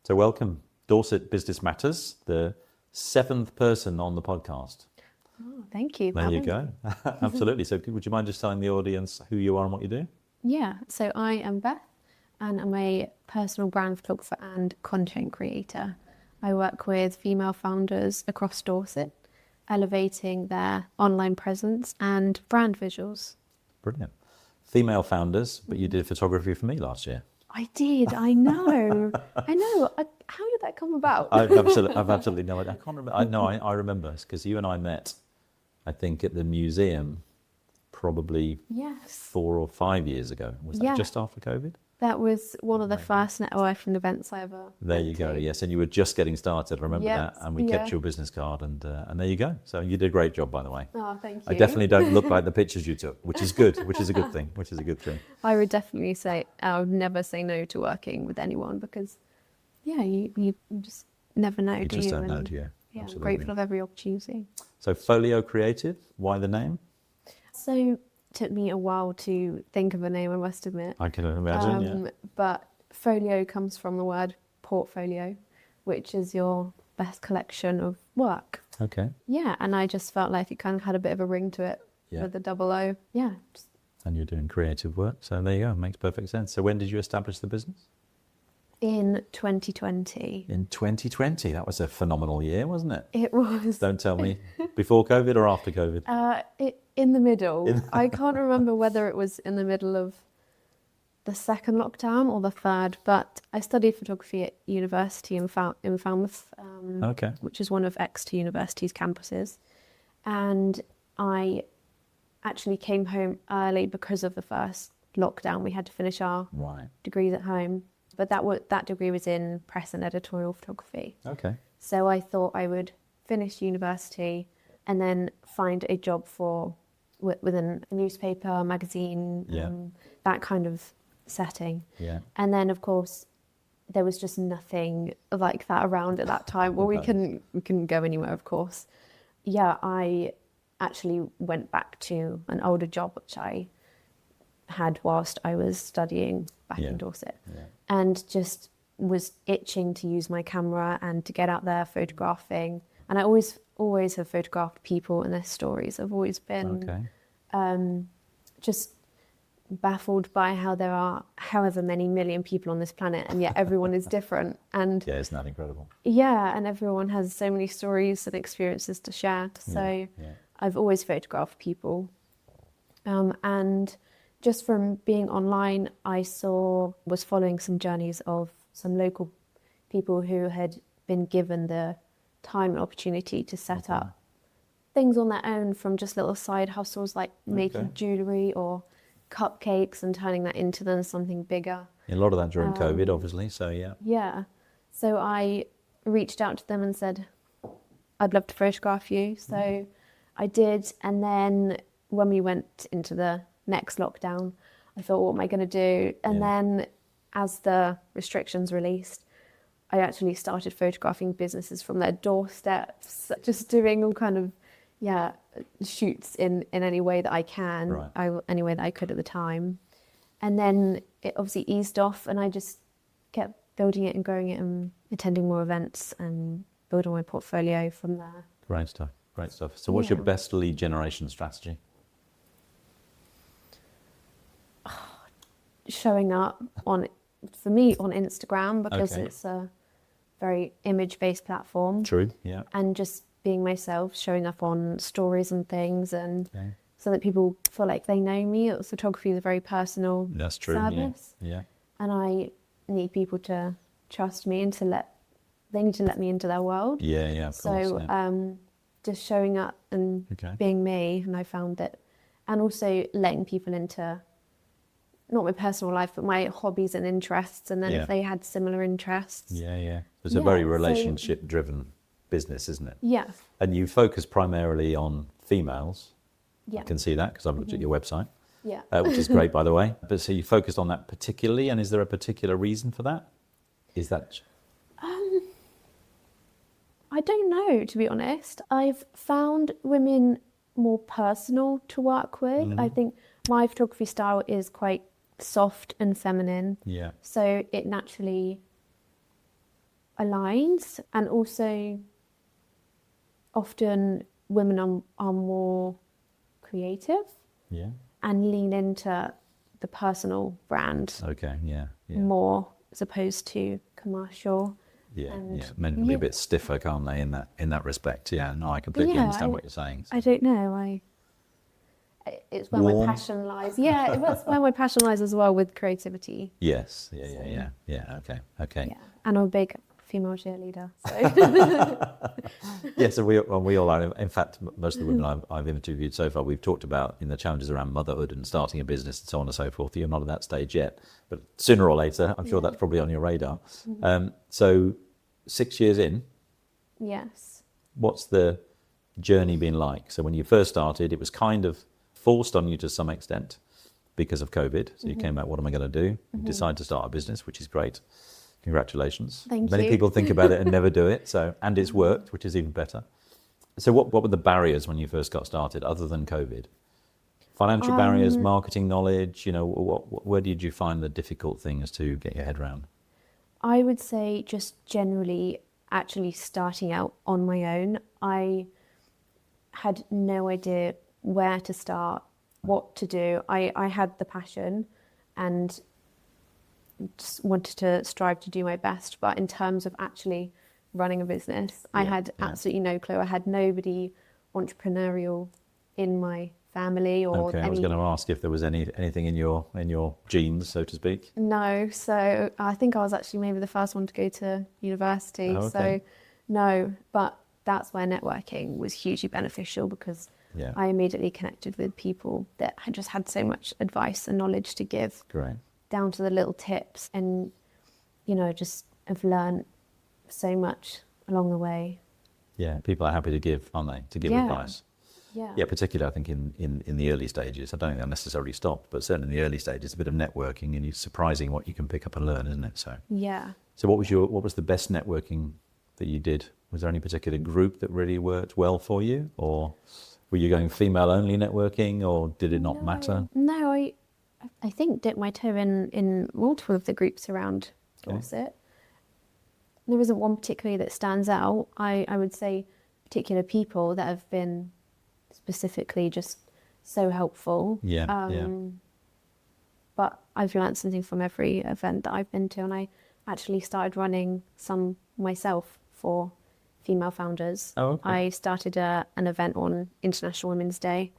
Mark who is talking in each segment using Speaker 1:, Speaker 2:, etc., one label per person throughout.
Speaker 1: So welcome, Dorset Business Matters, the 7th person on the podcast.
Speaker 2: Oh, thank you.
Speaker 1: There you go. Absolutely. So would you mind just telling the audience who you are and what you do?
Speaker 2: Yeah, so I am Beth and I'm a personal brand photographer and content creator. I work with female founders across Dorset, elevating their online presence and brand visuals.
Speaker 1: Brilliant. Female founders, but you did photography for me last year.
Speaker 2: I did, I know. How did that come about?
Speaker 1: I've absolutely no idea. I can't remember. I remember because you and I met, I think, at the museum probably 4 or 5 years ago. Was that just after COVID?
Speaker 2: That was one of the first networking events I ever
Speaker 1: There you go, yes. And you were just getting started, I remember that. And we kept your business card and there you go. So you did a great job, by the way.
Speaker 2: Oh, thank you.
Speaker 1: I definitely don't look like the pictures you took, which is good, which is a good thing.
Speaker 2: I would definitely say I would never say no to working with anyone because, you just never know,
Speaker 1: You just don't know, do you?
Speaker 2: Yeah,
Speaker 1: Absolutely.
Speaker 2: I'm grateful of every opportunity.
Speaker 1: So Folio Creative, why the name?
Speaker 2: So it took me a while to think of a name, I must admit.
Speaker 1: I can imagine,
Speaker 2: But folio comes from the word portfolio, which is your best collection of work.
Speaker 1: Okay.
Speaker 2: Yeah, and I just felt like it kind of had a bit of a ring to it with the 00. Yeah.
Speaker 1: And you're doing creative work, so there you go, makes perfect sense. So when did you establish the business?
Speaker 2: In 2020.
Speaker 1: In 2020, that was a phenomenal year, wasn't it?
Speaker 2: It was.
Speaker 1: Don't tell me. Before COVID or after COVID?
Speaker 2: In the middle. I can't remember whether it was in the middle of the second lockdown or the third, but I studied photography at university in Falmouth, which is one of Exeter University's campuses. And I actually came home early because of the first lockdown. We had to finish our degrees at home. But that degree was in press and editorial photography. Okay. So I thought I would finish university and then find a job within a newspaper, magazine, that kind of setting. Yeah. And then, of course, there was just nothing like that around at that time. Well, we couldn't go anywhere, of course. Yeah, I actually went back to an older job, which I had whilst I was studying back in Dorset, and just was itching to use my camera and to get out there photographing. And I always have photographed people and their stories. I've always been just baffled by how there are however many million people on this planet and yet everyone is different. And
Speaker 1: isn't that incredible?
Speaker 2: Yeah, and everyone has so many stories and experiences to share. So I've always photographed people. And just from being online, I was following some journeys of some local people who had been given the time and opportunity to set up things on their own, from just little side hustles like making jewellery or cupcakes and turning that into then something bigger.
Speaker 1: A lot of that during COVID, obviously, so
Speaker 2: Yeah. So I reached out to them and said, I'd love to photograph you. So I did. And then when we went into the next lockdown, I thought, what am I going to do? And then as the restrictions released, I actually started photographing businesses from their doorsteps, just doing all kind of shoots in any way that I can, any way that I could at the time. And then it obviously eased off and I just kept building it and growing it and attending more events and building my portfolio from there.
Speaker 1: Great stuff. So what's your best lead generation strategy?
Speaker 2: Showing up for me on Instagram, because it's a very image-based platform.
Speaker 1: True, yeah.
Speaker 2: And just being myself, showing up on stories and things, and so that people feel like they know me. Photography is a very personal service. Yeah. And I need people to trust me and they need to let me into their world.
Speaker 1: Yeah, of course.
Speaker 2: Just showing up and being me, and I found that, and also letting people into not my personal life, but my hobbies and interests, and then if they had similar interests.
Speaker 1: Yeah. It's a very relationship-driven business, isn't it?
Speaker 2: Yeah.
Speaker 1: And you focus primarily on females.
Speaker 2: Yeah.
Speaker 1: I can see that because I've looked at your website.
Speaker 2: Yeah.
Speaker 1: Which is great, by the way. But so you focused on that particularly, and is there a particular reason for that? Is that...
Speaker 2: I don't know, to be honest. I've found women more personal to work with. I think my photography style is quite soft and feminine. Yeah. So it naturally aligns, and also often women are more creative and lean into the personal brand more as opposed to commercial.
Speaker 1: Men can be a bit stiffer, can't they, in that respect? No, I completely understand what you're saying.
Speaker 2: I don't know, it's where my passion lies. It's where my passion lies as well, with creativity.
Speaker 1: Yes. Okay.
Speaker 2: Yeah, and I'm a big female cheerleader. So.
Speaker 1: So we all are. In fact, most of the women I've interviewed so far, we've talked about the challenges around motherhood and starting a business and so on and so forth. You're not at that stage yet, but sooner or later, I'm sure that's probably on your radar. So 6 years in.
Speaker 2: Yes.
Speaker 1: What's the journey been like? So when you first started, it was kind of forced on you to some extent because of COVID. So you came out, what am I going to do? You decide to start a business, which is great. Congratulations.
Speaker 2: Thank you.
Speaker 1: Many people think about it and never do it. And it's worked, which is even better. So what were the barriers when you first got started, other than COVID? Financial barriers, marketing knowledge, where did you find the difficult things to get your head around?
Speaker 2: I would say just generally actually starting out on my own. I had no idea where to start, what to do. I had the passion and just wanted to strive to do my best. But in terms of actually running a business, I had absolutely no clue. I had nobody entrepreneurial in my family or
Speaker 1: I was going to ask if there was anything in your genes, so to speak.
Speaker 2: No, so I think I was actually maybe the first one to go to university. So no, but that's where networking was hugely beneficial, because I immediately connected with people that had just had so much advice and knowledge to give.
Speaker 1: Great.
Speaker 2: Down to the little tips, and just have learned so much along the way.
Speaker 1: Yeah, people are happy to give, aren't they? To give advice. Yeah, particularly I think in the early stages. I don't think they'll necessarily stop, but certainly in the early stages, a bit of networking, and it's surprising what you can pick up and learn, isn't it? So So what was the best networking that you did? Was there any particular group that really worked well for you, or were you going female only networking, or did it not matter?
Speaker 2: No, I think dipped my toe in multiple of the groups around Dorset. There isn't one particularly that stands out. I would say particular people that have been specifically just so helpful. But I've learned something from every event that I've been to, and I actually started running some myself for female founders. I started an event on International Women's Day,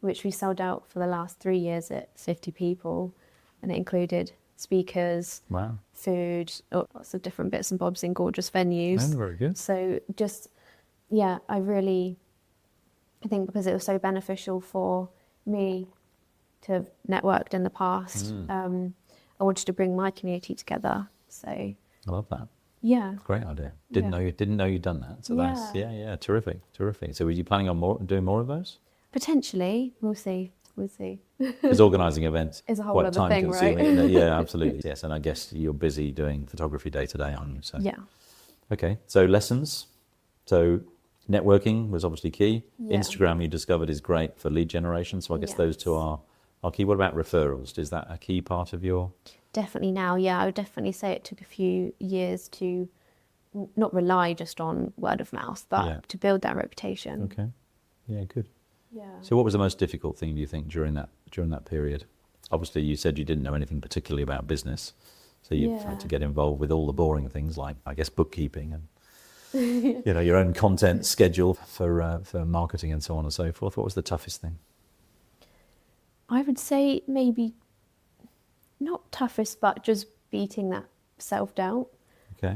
Speaker 2: which we sold out for the last 3 years at 50 people, and it included speakers, food, lots of different bits and bobs in gorgeous venues.
Speaker 1: Very good.
Speaker 2: So just, I think because it was so beneficial for me to have networked in the past, I wanted to bring my community together. So I
Speaker 1: love that.
Speaker 2: Yeah.
Speaker 1: Great idea. Didn't know you'd done that. So that's terrific. So were you planning on doing more of those?
Speaker 2: Potentially. We'll see.
Speaker 1: Because organising events
Speaker 2: is a whole
Speaker 1: quite
Speaker 2: other
Speaker 1: time
Speaker 2: thing,
Speaker 1: consuming.
Speaker 2: right?
Speaker 1: Yeah, absolutely. Yes, and I guess you're busy doing photography day to day, aren't you? So.
Speaker 2: Yeah.
Speaker 1: Okay. So lessons. So networking was obviously key. Yeah. Instagram, you discovered, is great for lead generation. So I guess those two are key. What about referrals? Is that a key part of your?
Speaker 2: Definitely now, I would definitely say it took a few years to not rely just on word of mouth, but to build that reputation.
Speaker 1: Okay. Yeah, good.
Speaker 2: Yeah.
Speaker 1: So what was the most difficult thing, do you think, during that period? Obviously, you said you didn't know anything particularly about business, so you had to get involved with all the boring things like, I guess, bookkeeping and your own content schedule for marketing and so on and so forth. What was the toughest thing?
Speaker 2: I would say maybe not toughest, but just beating that self-doubt.
Speaker 1: Okay.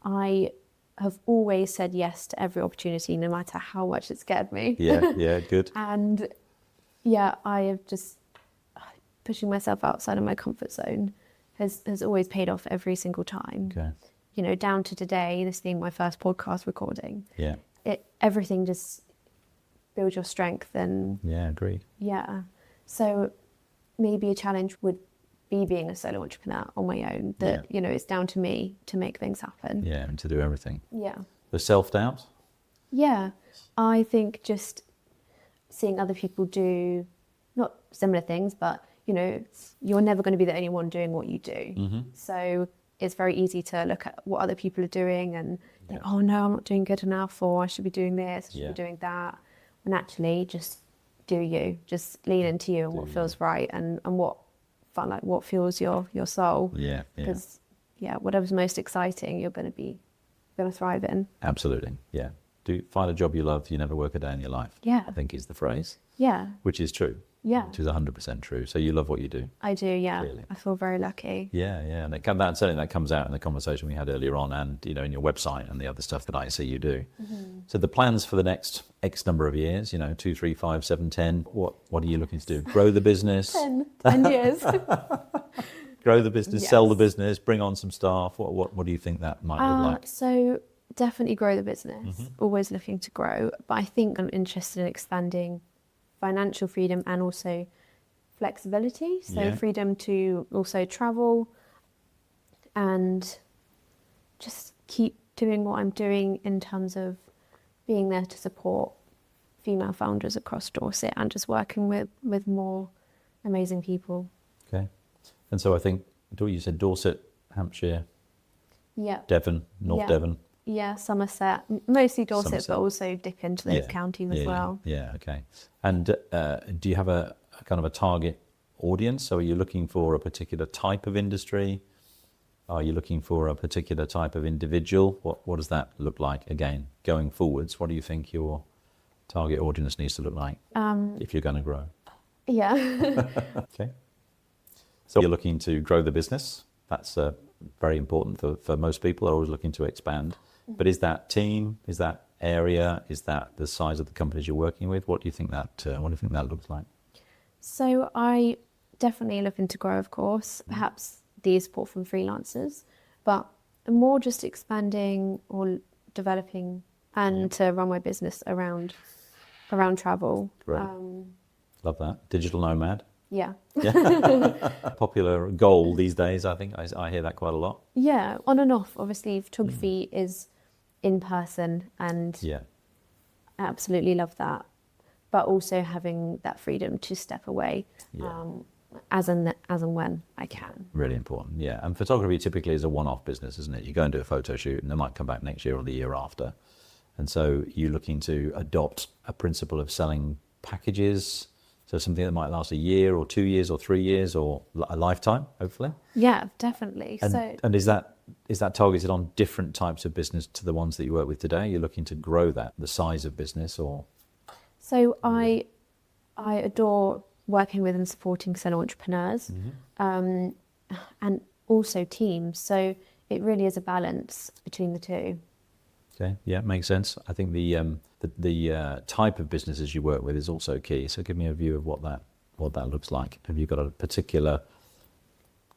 Speaker 2: I have always said yes to every opportunity, no matter how much it scared me.
Speaker 1: Yeah, good.
Speaker 2: And I have just pushing myself outside of my comfort zone has always paid off every single time.
Speaker 1: Okay.
Speaker 2: Down to today, this being my first podcast recording.
Speaker 1: Yeah.
Speaker 2: Everything just builds your strength and.
Speaker 1: Yeah, agreed.
Speaker 2: Yeah. So maybe a challenge would be being a solo entrepreneur on my own, that, it's down to me to make things happen.
Speaker 1: Yeah, and to do everything.
Speaker 2: Yeah.
Speaker 1: The self-doubt?
Speaker 2: Yeah. I think just seeing other people do, not similar things, but, you're never going to be the only one doing what you do.
Speaker 1: Mm-hmm.
Speaker 2: So it's very easy to look at what other people are doing and think, oh no, I'm not doing good enough, or I should be doing this, I should be doing that. And actually just do you, just lean into you and what feels right and what what fuels your soul.
Speaker 1: Yeah.
Speaker 2: Because whatever's most exciting, you're going to thrive in.
Speaker 1: Absolutely. Yeah. Find a job you love, you never work a day in your life.
Speaker 2: Yeah.
Speaker 1: I think is the phrase.
Speaker 2: Yeah.
Speaker 1: Which is true.
Speaker 2: Yeah.
Speaker 1: Which is 100% true. So you love what you do.
Speaker 2: I do, yeah.
Speaker 1: Clearly.
Speaker 2: I feel very lucky.
Speaker 1: Yeah. And certainly that comes out in the conversation we had earlier on and, in your website and the other stuff that I see you do. Mm-hmm. So the plans for the next X number of years, 2, 3, 5, 7, 10, what are you looking to do? Grow the business?
Speaker 2: 10 years.
Speaker 1: Grow the business, sell the business, bring on some staff. What do you think that might look like?
Speaker 2: So definitely grow the business. Always looking to grow. But I think I'm interested in expanding financial freedom and also flexibility. So freedom to also travel and just keep doing what I'm doing in terms of being there to support female founders across Dorset and just working with more amazing people.
Speaker 1: Okay. And so I think, you said Dorset, Hampshire, Devon, North Devon.
Speaker 2: Yeah, Somerset, mostly Dorset, but also dip into those counties as well.
Speaker 1: Yeah, okay. And do you have a kind of a target audience? So are you looking for a particular type of industry? Are you looking for a particular type of individual? What does that look like, again, going forwards? What do you think your target audience needs to look like if you're going to grow?
Speaker 2: Yeah.
Speaker 1: Okay. So you're looking to grow the business. That's very important for most people. Are always looking to expand. But is that team? Is that area? Is that the size of the companies you're working with? What do you think that looks like?
Speaker 2: So I definitely looking to grow, of course. Perhaps the support from freelancers, but more just expanding or developing and to run my business around travel.
Speaker 1: Great. Love that. Digital nomad.
Speaker 2: Yeah.
Speaker 1: Popular goal these days, I think. I hear that quite a lot.
Speaker 2: Yeah, on and off. Obviously, photography is in person and I absolutely love that. But also having that freedom to step away as and when I can.
Speaker 1: Really important, yeah. And photography typically is a one-off business, isn't it? You go and do a photo shoot and they might come back next year or the year after. And so you're looking to adopt a principle of selling packages. So something that might last a year or 2 years or 3 years or a lifetime, hopefully.
Speaker 2: Yeah, definitely.
Speaker 1: And is that targeted on different types of business to the ones that you work with today? You're looking to grow the size of business, or?
Speaker 2: So I adore working with and supporting fellow entrepreneurs, and also teams. So it really is a balance between the two.
Speaker 1: Okay, yeah, makes sense. I think the type of businesses you work with is also key. So give me a view of what that looks like. Have you got a particular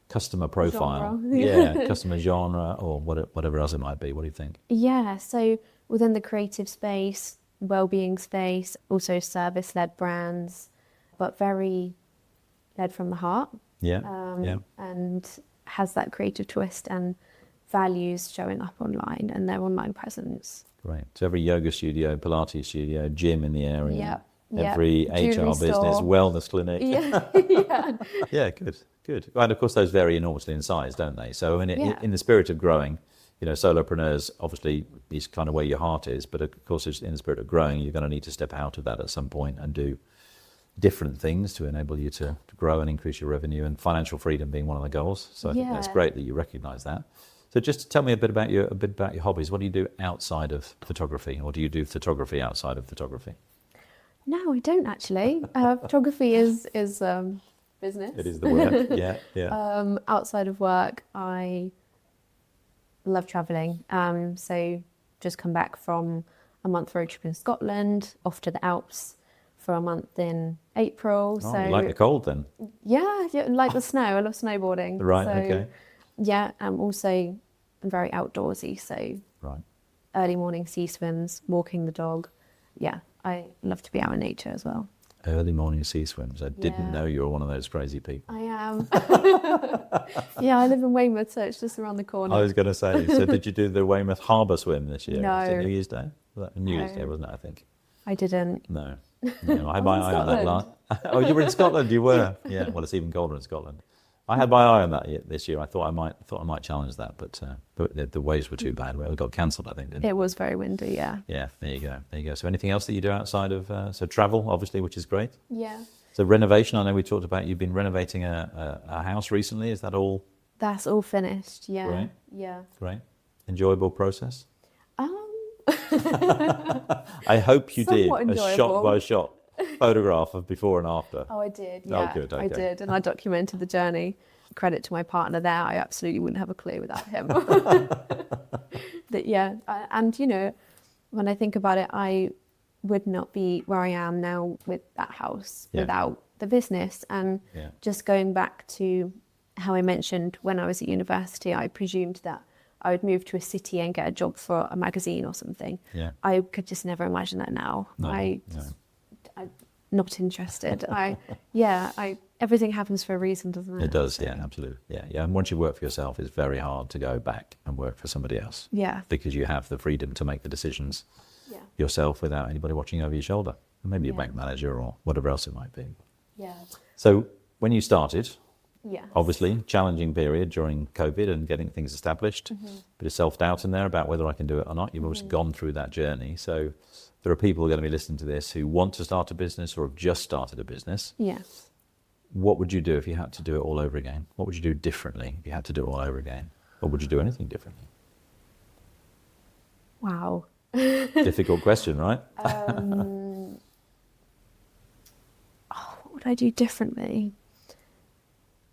Speaker 1: customer profile?
Speaker 2: Genre.
Speaker 1: Customer genre or whatever else it might be. What do you think?
Speaker 2: Yeah, so within the creative space, well-being space, also service-led brands, but very led from the heart. And has that creative twist and values showing up online and their online presence.
Speaker 1: Great. So every yoga studio, Pilates studio, gym in the area,
Speaker 2: Yeah.
Speaker 1: every HR business, wellness clinic. Yeah, good. And of course, those vary enormously in size, don't they? So I mean, in the spirit of growing, solopreneurs obviously is kind of where your heart is, but of course, in the spirit of growing, you're going to need to step out of that at some point and do different things to enable you to grow and increase your revenue, and financial freedom being one of the goals. So I think that's great that you recognise that. So just tell me a bit about your hobbies. What do you do outside of photography, or do you do photography outside of photography?
Speaker 2: No, I don't actually. Photography is business.
Speaker 1: It is the work. Yeah.
Speaker 2: Outside of work, I love travelling. So just come back from a month road trip in Scotland, off to the Alps for a month in April.
Speaker 1: Oh, you like the cold then?
Speaker 2: Yeah, like the snow. I love snowboarding.
Speaker 1: Right. Okay.
Speaker 2: Yeah, I'm very outdoorsy, so early morning sea swims, walking the dog. Yeah, I love to be out in nature as well.
Speaker 1: Early morning sea swims. I didn't know you were one of those crazy people.
Speaker 2: I am. Yeah, I live in Weymouth, so it's just around the corner.
Speaker 1: I was going to say, so did you do the Weymouth Harbour swim this year?
Speaker 2: No.
Speaker 1: Was it New Year's Day? Was that New Year's Day, wasn't it, I think?
Speaker 2: I didn't.
Speaker 1: No, I had my eye on that last. Oh, you were in Scotland, you were? Yeah, well, it's even colder in Scotland. I had my eye on that this year. I thought I might challenge that, but the waves were too bad. Well, it got cancelled, I think, didn't it?
Speaker 2: It was very windy, yeah.
Speaker 1: Yeah, there you go. So anything else that you do outside of, so travel, obviously, which is great?
Speaker 2: Yeah.
Speaker 1: So renovation, I know we talked about, you've been renovating a house recently. Is that all?
Speaker 2: That's all finished, yeah.
Speaker 1: Great.
Speaker 2: Yeah.
Speaker 1: Great. Enjoyable process?
Speaker 2: Um,
Speaker 1: I hope you did
Speaker 2: Somewhat
Speaker 1: a
Speaker 2: enjoyable.
Speaker 1: shot-by-shot photograph of before and after.
Speaker 2: Oh, I did,
Speaker 1: Oh,
Speaker 2: yeah.
Speaker 1: good,
Speaker 2: I
Speaker 1: okay.
Speaker 2: did, and I documented the journey. Credit to my partner there. I absolutely wouldn't have a clue without him. But yeah, and you know, when I think about it, I would not be where I am now with that house without the business. And just going back to how I mentioned when I was at university, I presumed that I would move to a city and get a job for a magazine or something.
Speaker 1: Yeah.
Speaker 2: I could just never imagine that now.
Speaker 1: No.
Speaker 2: I'm not interested. Everything happens for a reason, doesn't it?
Speaker 1: It does, yeah, absolutely. Yeah. And once you work for yourself, it's very hard to go back and work for somebody else.
Speaker 2: Yeah.
Speaker 1: Because you have the freedom to make the decisions yourself without anybody watching over your shoulder. And maybe a bank manager or whatever else it might be.
Speaker 2: Yeah.
Speaker 1: So when you started,
Speaker 2: Yeah.
Speaker 1: obviously, challenging period during COVID and getting things established, bit of self-doubt in there about whether I can do it or not. You've obviously gone through that journey. So there are people who are going to be listening to this who want to start a business or have just started a business.
Speaker 2: Yeah.
Speaker 1: What would you do if you had to do it all over again? What would you do differently if you had to do it all over again? Or would you do anything differently?
Speaker 2: Wow.
Speaker 1: Difficult question, right?
Speaker 2: What would I do differently?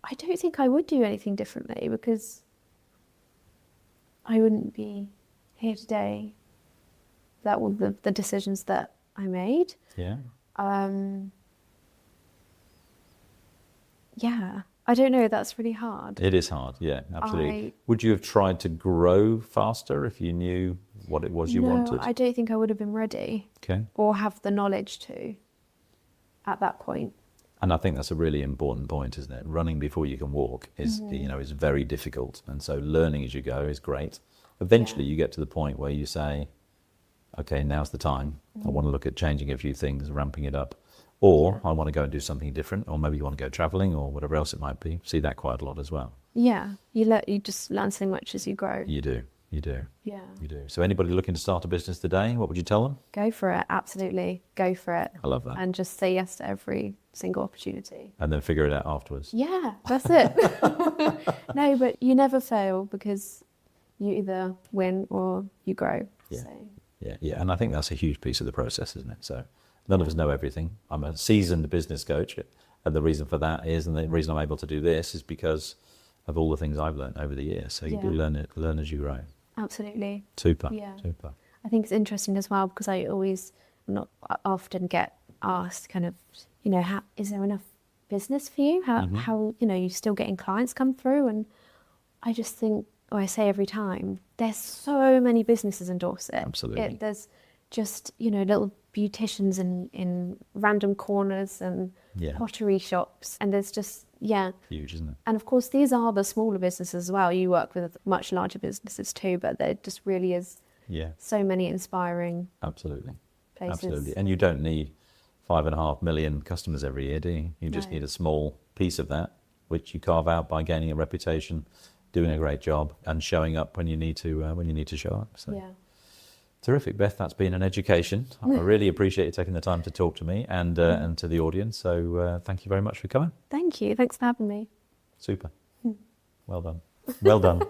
Speaker 2: I don't think I would do anything differently because I wouldn't be here today without all the decisions that I made.
Speaker 1: Yeah.
Speaker 2: Yeah, I don't know. That's really hard.
Speaker 1: It is hard, yeah, absolutely. Would you have tried to grow faster if you knew what it was you wanted?
Speaker 2: No, I don't think I would have been ready.
Speaker 1: Okay.
Speaker 2: Or have the knowledge to at that point.
Speaker 1: And I think that's a really important point, isn't it? Running before you can walk is, is very difficult. And so learning as you go is great. Eventually you get to the point where you say, okay, now's the time. I want to look at changing a few things, ramping it up. Or I want to go and do something different, or maybe you want to go traveling or whatever else it might be. See that quite a lot as well.
Speaker 2: Yeah, you just learn so much as you grow.
Speaker 1: You do.
Speaker 2: Yeah.
Speaker 1: You do. So anybody looking to start a business today, what would you tell them?
Speaker 2: Go for it, absolutely. Go for it.
Speaker 1: I love that.
Speaker 2: And just say yes to every single opportunity.
Speaker 1: And then figure it out afterwards.
Speaker 2: Yeah, that's it. No, but you never fail because you either win or you grow.
Speaker 1: Yeah.
Speaker 2: So.
Speaker 1: Yeah. And I think that's a huge piece of the process, isn't it? So none of us know everything. I'm a seasoned business coach, and the reason for that is, and the reason I'm able to do this is because of all the things I've learned over the years. So you do learn as you grow.
Speaker 2: Absolutely.
Speaker 1: Super.
Speaker 2: Yeah.
Speaker 1: Super.
Speaker 2: I think it's interesting as well because I often get asked kind of, is there enough business for you? How you're still getting clients come through? And I just think, or I say every time, there's so many businesses in Dorset.
Speaker 1: Absolutely.
Speaker 2: There's just, little beauticians in random corners and pottery shops. And there's just,
Speaker 1: huge, isn't it?
Speaker 2: And of course, these are the smaller businesses as well. You work with much larger businesses too, but there just really is so many inspiring
Speaker 1: Absolutely.
Speaker 2: places.
Speaker 1: Absolutely. And you don't need 5.5 million customers every year, do you? You just need a small piece of that, which you carve out by gaining a reputation, doing a great job, and showing up when you need to show up. So.
Speaker 2: Yeah.
Speaker 1: Terrific, Beth. That's been an education. I really appreciate you taking the time to talk to me and to the audience. So thank you very much for coming.
Speaker 2: Thank you. Thanks for having me.
Speaker 1: Super. Well done. Well done.